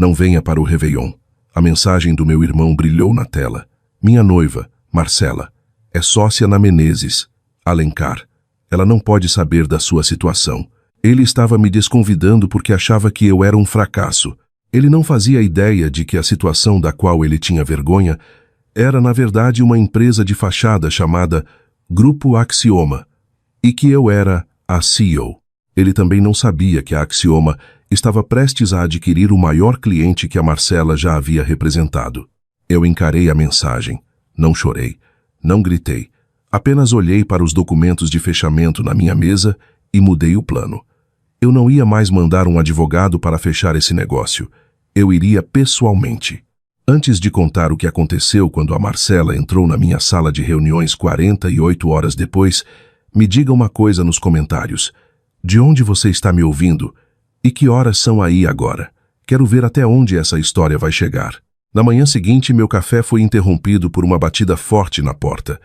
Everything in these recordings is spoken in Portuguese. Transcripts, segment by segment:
Não venha para o Réveillon. A mensagem do meu irmão brilhou na tela. Minha noiva, Marcela, é sócia na Menezes. Alencar. Ela não pode saber da sua situação. Ele estava me desconvidando porque achava que eu era um fracasso. Ele não fazia ideia de que a situação da qual ele tinha vergonha era, na verdade, uma empresa de fachada chamada Grupo Axioma, e que eu era a CEO. Ele também não sabia que a Axioma estava prestes a adquirir o maior cliente que a Marcela já havia representado. Eu encarei a mensagem. Não chorei. Não gritei. Apenas olhei para os documentos de fechamento na minha mesa e mudei o plano. Eu não ia mais mandar um advogado para fechar esse negócio. Eu iria pessoalmente. Antes de contar o que aconteceu quando a Marcela entrou na minha sala de reuniões 48 horas depois, me diga uma coisa nos comentários. De onde você está me ouvindo? E que horas são aí agora? Quero ver até onde essa história vai chegar. Na manhã seguinte, meu café foi interrompido por uma batida forte na porta.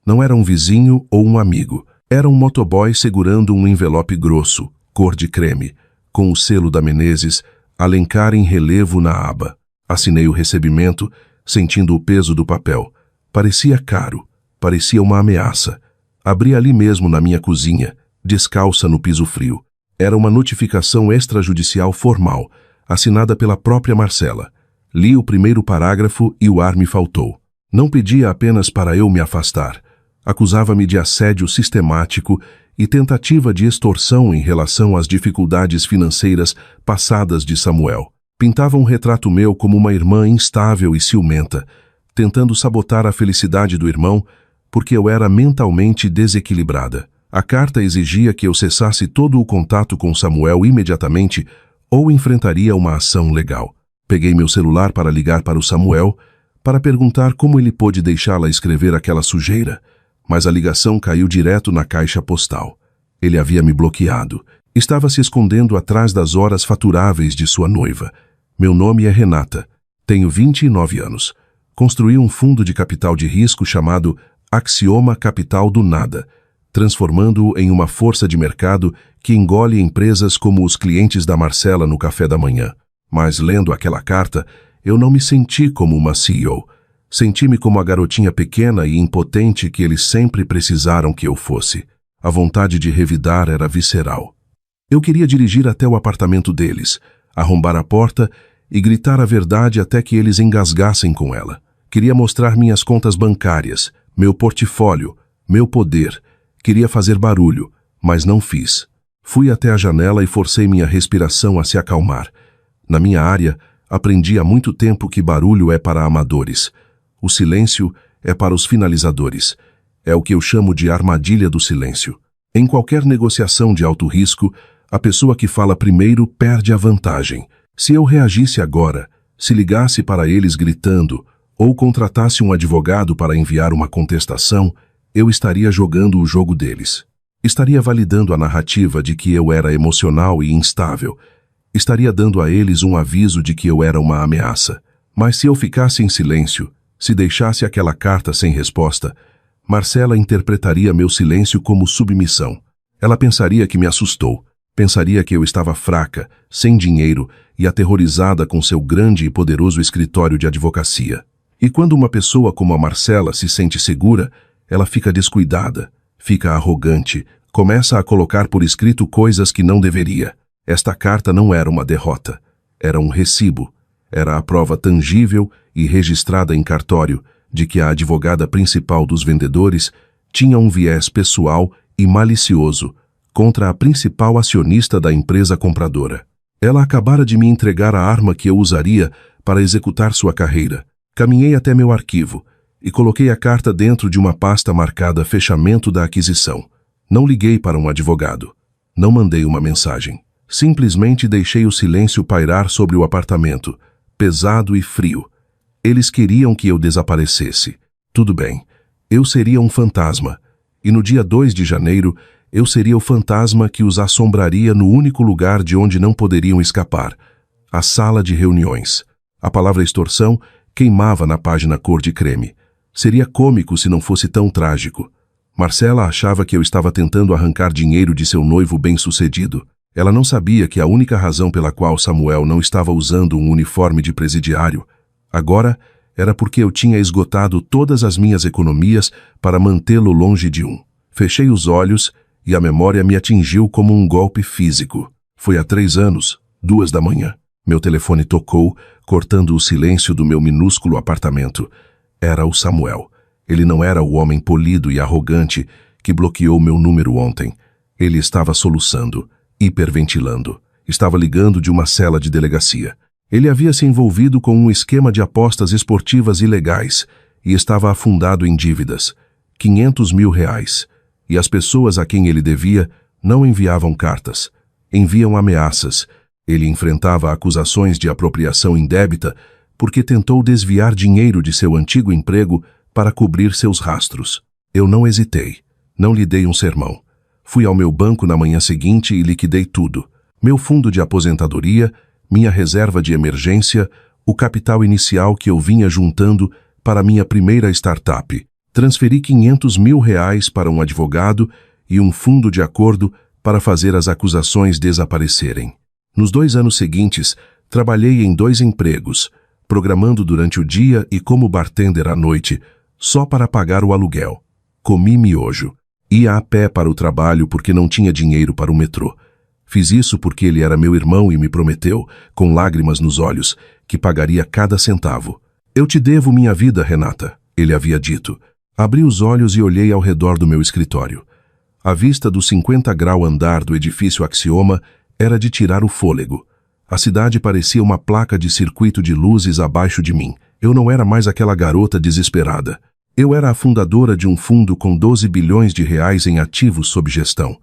Não era um vizinho ou um amigo. Era um motoboy segurando um envelope grosso, cor de creme, com o selo da Menezes, Alencar em relevo na aba. Assinei o recebimento, sentindo o peso do papel. Parecia caro. Parecia uma ameaça. Abri ali mesmo na minha cozinha, descalça no piso frio. Era uma notificação extrajudicial formal, assinada pela própria Marcela. Li o primeiro parágrafo e o ar me faltou. Não pedia apenas para eu me afastar. Acusava-me de assédio sistemático e tentativa de extorsão em relação às dificuldades financeiras passadas de Samuel. Pintava um retrato meu como uma irmã instável e ciumenta, tentando sabotar a felicidade do irmão porque eu era mentalmente desequilibrada. A carta exigia que eu cessasse todo o contato com Samuel imediatamente ou enfrentaria uma ação legal. Peguei meu celular para ligar para o Samuel, para perguntar como ele pôde deixá-la escrever aquela sujeira, mas a ligação caiu direto na caixa postal. Ele havia me bloqueado. Estava se escondendo atrás das horas faturáveis de sua noiva. Meu nome é Renata. Tenho 29 anos. Construí um fundo de capital de risco chamado Axioma Capital do Nada, transformando-o em uma força de mercado que engole empresas como os clientes da Marcela no café da manhã. Mas, lendo aquela carta, eu não me senti como uma CEO. Senti-me como a garotinha pequena e impotente que eles sempre precisaram que eu fosse. A vontade de revidar era visceral. Eu queria dirigir até o apartamento deles, arrombar a porta e gritar a verdade até que eles engasgassem com ela. Queria mostrar minhas contas bancárias, meu portfólio, meu poder. Queria fazer barulho, mas não fiz. Fui até a janela e forcei minha respiração a se acalmar. Na minha área, aprendi há muito tempo que barulho é para amadores. O silêncio é para os finalizadores. É o que eu chamo de armadilha do silêncio. Em qualquer negociação de alto risco, a pessoa que fala primeiro perde a vantagem. Se eu reagisse agora, se ligasse para eles gritando, ou contratasse um advogado para enviar uma contestação, eu estaria jogando o jogo deles. Estaria validando a narrativa de que eu era emocional e instável. Estaria dando a eles um aviso de que eu era uma ameaça. Mas se eu ficasse em silêncio, se deixasse aquela carta sem resposta, Marcela interpretaria meu silêncio como submissão. Ela pensaria que me assustou. Pensaria que eu estava fraca, sem dinheiro e aterrorizada com seu grande e poderoso escritório de advocacia. E quando uma pessoa como a Marcela se sente segura, ela fica descuidada, fica arrogante, começa a colocar por escrito coisas que não deveria. Esta carta não era uma derrota, era um recibo, era a prova tangível e registrada em cartório de que a advogada principal dos vendedores tinha um viés pessoal e malicioso contra a principal acionista da empresa compradora. Ela acabara de me entregar a arma que eu usaria para executar sua carreira. Caminhei até meu arquivo e coloquei a carta dentro de uma pasta marcada fechamento da aquisição. Não liguei para um advogado. Não mandei uma mensagem. Simplesmente deixei o silêncio pairar sobre o apartamento, pesado e frio. Eles queriam que eu desaparecesse. Tudo bem, eu seria um fantasma. E no dia 2 de janeiro, eu seria o fantasma que os assombraria no único lugar de onde não poderiam escapar, a sala de reuniões. A palavra extorsão queimava na página cor de creme. Seria cômico se não fosse tão trágico. Marcela achava que eu estava tentando arrancar dinheiro de seu noivo bem-sucedido. Ela não sabia que a única razão pela qual Samuel não estava usando um uniforme de presidiário agora era porque eu tinha esgotado todas as minhas economias para mantê-lo longe de um. Fechei os olhos e a memória me atingiu como um golpe físico. Foi há 3 anos, 2 da manhã. Meu telefone tocou, cortando o silêncio do meu minúsculo apartamento. Era o Samuel. Ele não era o homem polido e arrogante que bloqueou meu número ontem. Ele estava soluçando, hiperventilando. Estava ligando de uma cela de delegacia. Ele havia se envolvido com um esquema de apostas esportivas ilegais e estava afundado em dívidas. 500 mil reais. E as pessoas a quem ele devia não enviavam cartas. Enviam ameaças. Ele enfrentava acusações de apropriação indébita porque tentou desviar dinheiro de seu antigo emprego para cobrir seus rastros. Eu não hesitei. Não lhe dei um sermão. Fui ao meu banco na manhã seguinte e liquidei tudo. Meu fundo de aposentadoria, minha reserva de emergência, o capital inicial que eu vinha juntando para minha primeira startup. Transferi 500 mil reais para um advogado e um fundo de acordo para fazer as acusações desaparecerem. Nos 2 anos seguintes, trabalhei em 2 empregos, programando durante o dia e como bartender à noite, só para pagar o aluguel. Comi miojo. Ia a pé para o trabalho porque não tinha dinheiro para o metrô. Fiz isso porque ele era meu irmão e me prometeu, com lágrimas nos olhos, que pagaria cada centavo. Eu te devo minha vida, Renata, ele havia dito. Abri os olhos e olhei ao redor do meu escritório. A vista do 50-grau andar do edifício Axioma era de tirar o fôlego. A cidade parecia uma placa de circuito de luzes abaixo de mim. Eu não era mais aquela garota desesperada. Eu era a fundadora de um fundo com 12 bilhões de reais em ativos sob gestão.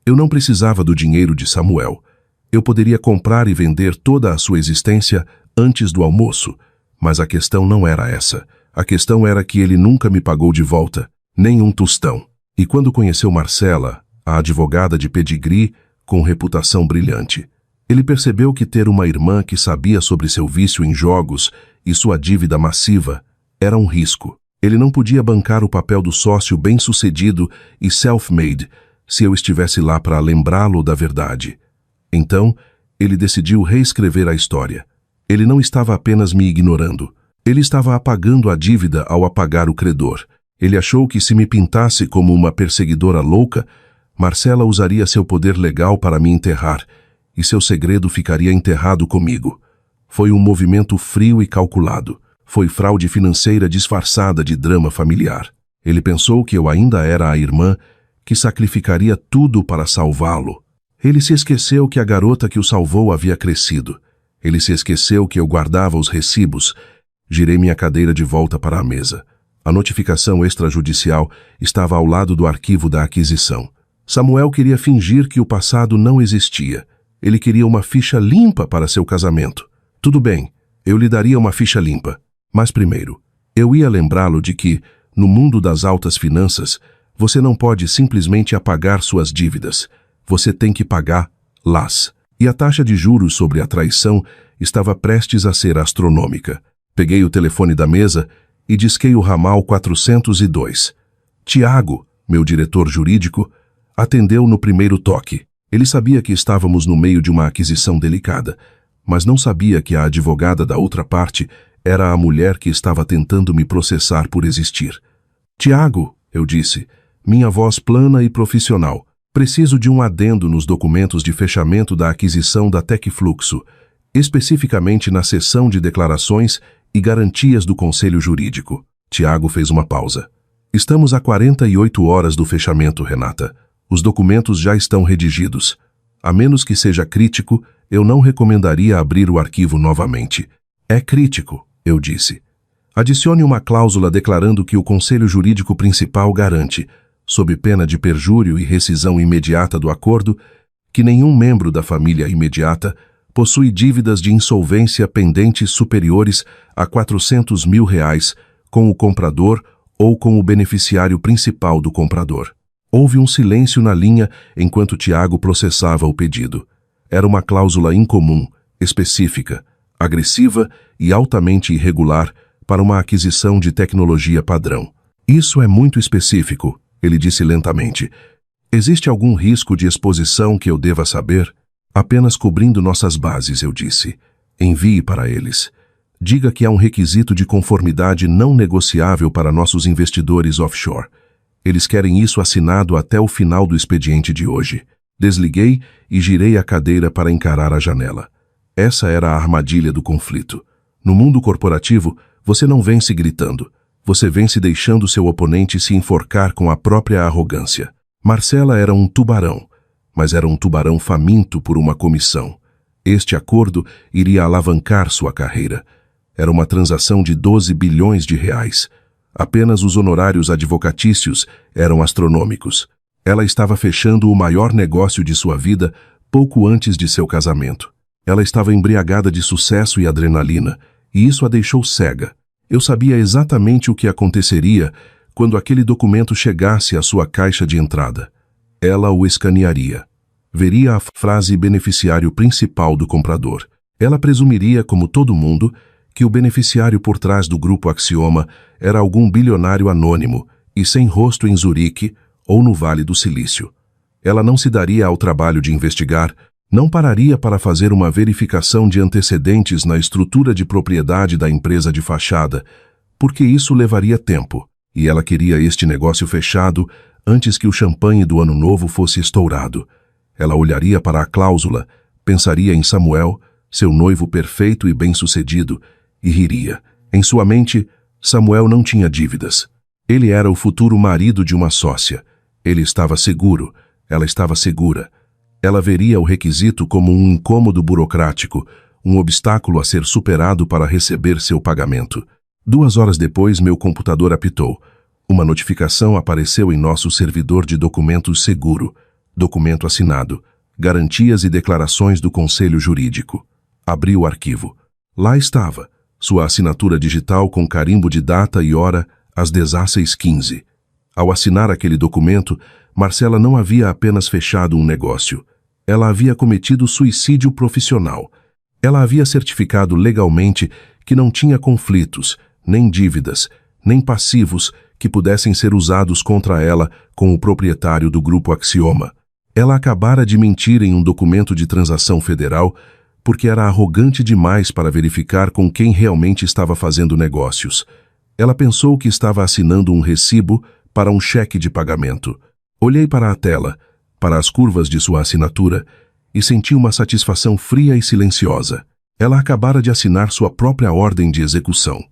Eu não precisava do dinheiro de Samuel. Eu poderia comprar e vender toda a sua existência antes do almoço. Mas a questão não era essa. A questão era que ele nunca me pagou de volta, nem um tostão. E quando conheceu Marcela, a advogada de pedigree, com reputação brilhante, ele percebeu que ter uma irmã que sabia sobre seu vício em jogos e sua dívida massiva era um risco. Ele não podia bancar o papel do sócio bem-sucedido e self-made se eu estivesse lá para lembrá-lo da verdade. Então, ele decidiu reescrever a história. Ele não estava apenas me ignorando. Ele estava apagando a dívida ao apagar o credor. Ele achou que se me pintasse como uma perseguidora louca, Marcela usaria seu poder legal para me enterrar, e seu segredo ficaria enterrado comigo. Foi um movimento frio e calculado. Foi fraude financeira disfarçada de drama familiar. Ele pensou que eu ainda era a irmã que sacrificaria tudo para salvá-lo. Ele se esqueceu que a garota que o salvou havia crescido. Ele se esqueceu que eu guardava os recibos. Girei minha cadeira de volta para a mesa. A notificação extrajudicial estava ao lado do arquivo da aquisição. Samuel queria fingir que o passado não existia. Ele queria uma ficha limpa para seu casamento. Tudo bem, eu lhe daria uma ficha limpa. Mas primeiro, eu ia lembrá-lo de que, no mundo das altas finanças, você não pode simplesmente apagar suas dívidas. Você tem que pagá-las. E a taxa de juros sobre a traição estava prestes a ser astronômica. Peguei o telefone da mesa e disquei o ramal 402. Tiago, meu diretor jurídico, atendeu no primeiro toque. Ele sabia que estávamos no meio de uma aquisição delicada, mas não sabia que a advogada da outra parte era a mulher que estava tentando me processar por existir. Tiago, eu disse, minha voz plana e profissional. Preciso de um adendo nos documentos de fechamento da aquisição da Tecfluxo, especificamente na seção de declarações e garantias do Conselho Jurídico. Tiago fez uma pausa. Estamos a 48 horas do fechamento, Renata. Os documentos já estão redigidos. A menos que seja crítico, eu não recomendaria abrir o arquivo novamente. É crítico, eu disse. Adicione uma cláusula declarando que o Conselho Jurídico Principal garante, sob pena de perjúrio e rescisão imediata do acordo, que nenhum membro da família imediata possui dívidas de insolvência pendentes superiores a 400 mil reais com o comprador ou com o beneficiário principal do comprador. Houve um silêncio na linha enquanto Tiago processava o pedido. Era uma cláusula incomum, específica, agressiva e altamente irregular para uma aquisição de tecnologia padrão. Isso é muito específico, ele disse lentamente. Existe algum risco de exposição que eu deva saber? Apenas cobrindo nossas bases, eu disse. Envie para eles. Diga que há um requisito de conformidade não negociável para nossos investidores offshore. Eles querem isso assinado até o final do expediente de hoje. Desliguei e girei a cadeira para encarar a janela. Essa era a armadilha do conflito. No mundo corporativo, você não vence gritando. Você vence deixando seu oponente se enforcar com a própria arrogância. Marcela era um tubarão, mas era um tubarão faminto por uma comissão. Este acordo iria alavancar sua carreira. Era uma transação de 12 bilhões de reais. Apenas os honorários advocatícios eram astronômicos. Ela estava fechando o maior negócio de sua vida pouco antes de seu casamento. Ela estava embriagada de sucesso e adrenalina, e isso a deixou cega. Eu sabia exatamente o que aconteceria quando aquele documento chegasse à sua caixa de entrada. Ela o escanearia. Veria a frase beneficiário principal do comprador. Ela presumiria, como todo mundo, que o beneficiário por trás do grupo Axioma era algum bilionário anônimo e sem rosto em Zurique ou no Vale do Silício. Ela não se daria ao trabalho de investigar, não pararia para fazer uma verificação de antecedentes na estrutura de propriedade da empresa de fachada, porque isso levaria tempo, e ela queria este negócio fechado antes que o champanhe do Ano Novo fosse estourado. Ela olharia para a cláusula, pensaria em Samuel, seu noivo perfeito e bem-sucedido, e riria. Em sua mente, Samuel não tinha dívidas. Ele era o futuro marido de uma sócia. Ele estava seguro, ela estava segura. Ela veria o requisito como um incômodo burocrático, um obstáculo a ser superado para receber seu pagamento. 2 horas depois, meu computador apitou. Uma notificação apareceu em nosso servidor de documentos seguro. Documento assinado. Garantias e declarações do Conselho Jurídico. Abri o arquivo. Lá estava. Sua assinatura digital com carimbo de data e hora às 16h15. Ao assinar aquele documento, Marcela não havia apenas fechado um negócio. Ela havia cometido suicídio profissional. Ela havia certificado legalmente que não tinha conflitos, nem dívidas, nem passivos que pudessem ser usados contra ela com o proprietário do grupo Axioma. Ela acabara de mentir em um documento de transação federal porque era arrogante demais para verificar com quem realmente estava fazendo negócios. Ela pensou que estava assinando um recibo para um cheque de pagamento. Olhei para a tela, para as curvas de sua assinatura, e senti uma satisfação fria e silenciosa. Ela acabara de assinar sua própria ordem de execução.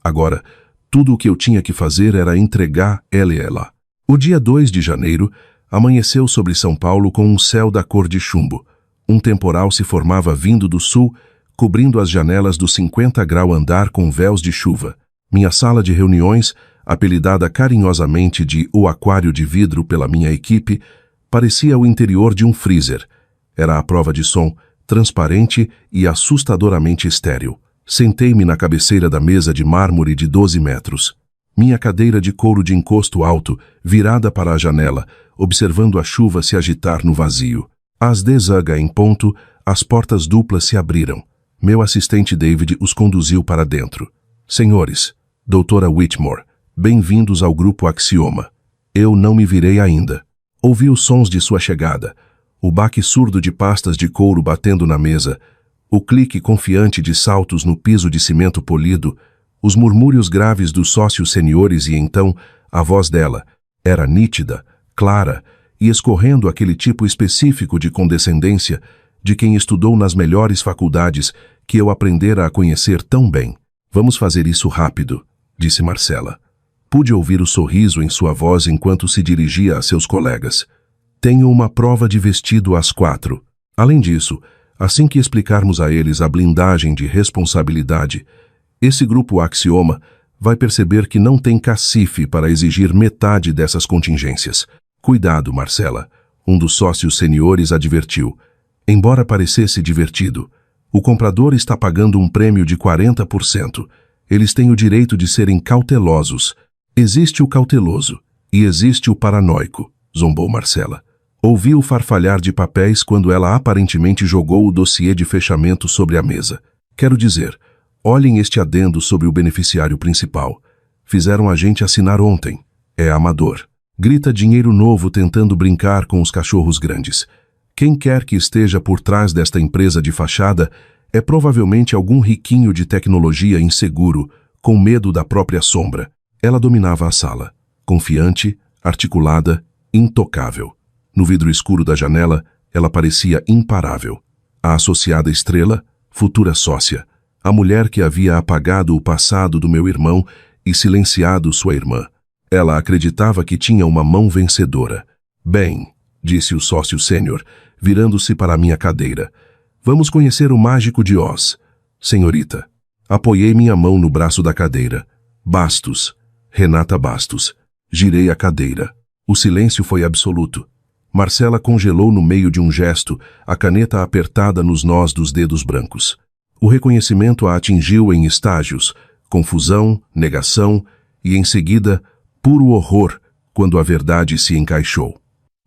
Agora, tudo o que eu tinha que fazer era entregar ela. O dia 2 de janeiro amanheceu sobre São Paulo com um céu da cor de chumbo. Um temporal se formava vindo do sul, cobrindo as janelas do 50-grau andar com véus de chuva. Minha sala de reuniões, apelidada carinhosamente de O Aquário de Vidro pela minha equipe, parecia o interior de um freezer. Era a prova de som, transparente e assustadoramente estéril. Sentei-me na cabeceira da mesa de mármore de 12 metros. Minha cadeira de couro de encosto alto, virada para a janela, observando a chuva se agitar no vazio. Às 10h em ponto, as portas duplas se abriram. Meu assistente David os conduziu para dentro. Senhores, doutora Whitmore, bem-vindos ao grupo Axioma. Eu não me virei ainda. Ouvi os sons de sua chegada, o baque surdo de pastas de couro batendo na mesa, o clique confiante de saltos no piso de cimento polido, os murmúrios graves dos sócios seniores e então a voz dela. Era nítida, clara e escorrendo aquele tipo específico de condescendência de quem estudou nas melhores faculdades que eu aprendera a conhecer tão bem. Vamos fazer isso rápido, disse Marcela. Pude ouvir o sorriso em sua voz enquanto se dirigia a seus colegas. Tenho uma prova de vestido às 4. Além disso, assim que explicarmos a eles a blindagem de responsabilidade, esse grupo Axioma vai perceber que não tem cacife para exigir metade dessas contingências. Cuidado, Marcela, um dos sócios seniores advertiu. Embora parecesse divertido, o comprador está pagando um prêmio de 40%. Eles têm o direito de serem cautelosos. Existe o cauteloso e existe o paranoico, zombou Marcela. Ouvi o farfalhar de papéis quando ela aparentemente jogou o dossiê de fechamento sobre a mesa. Quero dizer, olhem este adendo sobre o beneficiário principal. Fizeram a gente assinar ontem. É amador. Grita dinheiro novo tentando brincar com os cachorros grandes. Quem quer que esteja por trás desta empresa de fachada é provavelmente algum riquinho de tecnologia inseguro, com medo da própria sombra. Ela dominava a sala, confiante, articulada, intocável. No vidro escuro da janela, ela parecia imparável. A associada estrela, futura sócia, a mulher que havia apagado o passado do meu irmão e silenciado sua irmã. Ela acreditava que tinha uma mão vencedora. Bem, disse o sócio sênior, virando-se para a minha cadeira. Vamos conhecer o mágico de Oz, senhorita. Apoiei minha mão no braço da cadeira. Bastos. Renata Bastos. Girei a cadeira. O silêncio foi absoluto. Marcela congelou no meio de um gesto, a caneta apertada nos nós dos dedos brancos. O reconhecimento a atingiu em estágios, confusão, negação e, em seguida, puro horror, quando a verdade se encaixou.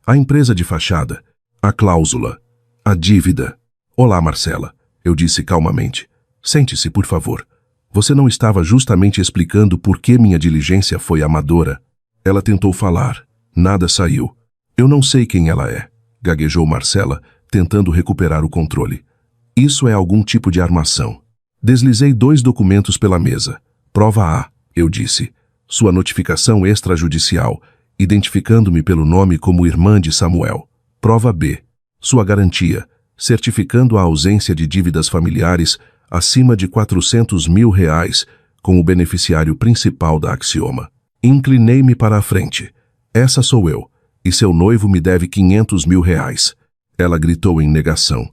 A empresa de fachada, a cláusula, a dívida. Olá, Marcela, eu disse calmamente. Sente-se, por favor. Você não estava justamente explicando por que minha diligência foi amadora? Ela tentou falar. Nada saiu. Eu não sei quem ela é, gaguejou Marcela, tentando recuperar o controle. Isso é algum tipo de armação. Deslizei 2 documentos pela mesa. Prova A, eu disse. Sua notificação extrajudicial, identificando-me pelo nome como irmã de Samuel. Prova B, sua garantia, certificando a ausência de dívidas familiares acima de R$400 mil, com o beneficiário principal da Axioma. Inclinei-me para a frente. Essa sou eu, e seu noivo me deve R$500 mil. Ela gritou em negação.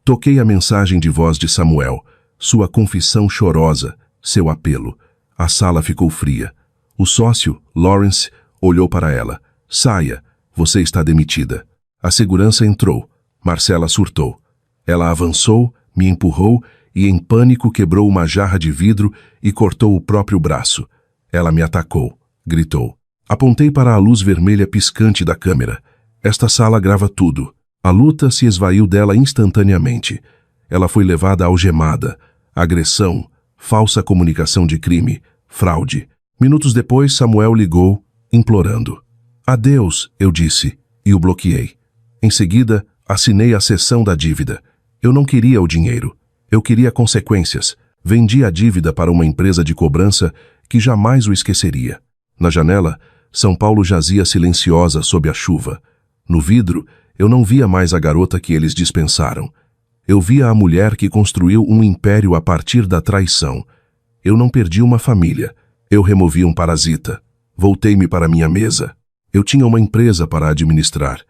Toquei a mensagem de voz de Samuel, sua confissão chorosa, seu apelo. A sala ficou fria. O sócio, Lawrence, olhou para ela. Saia, você está demitida. A segurança entrou. Marcela surtou. Ela avançou, me empurrou e, em pânico, quebrou uma jarra de vidro e cortou o próprio braço. Ela me atacou, gritou. Apontei para a luz vermelha piscante da câmera. Esta sala grava tudo. A luta se esvaiu dela instantaneamente. Ela foi levada algemada. Agressão, falsa comunicação de crime, fraude. Minutos depois, Samuel ligou, implorando. Adeus, eu disse, e o bloqueei. Em seguida, assinei a cessão da dívida. Eu não queria o dinheiro. Eu queria consequências. Vendi a dívida para uma empresa de cobrança que jamais o esqueceria. Na janela, São Paulo jazia silenciosa sob a chuva. No vidro, eu não via mais a garota que eles dispensaram. Eu via a mulher que construiu um império a partir da traição. Eu não perdi uma família. Eu removi um parasita. Voltei-me para minha mesa. Eu tinha uma empresa para administrar.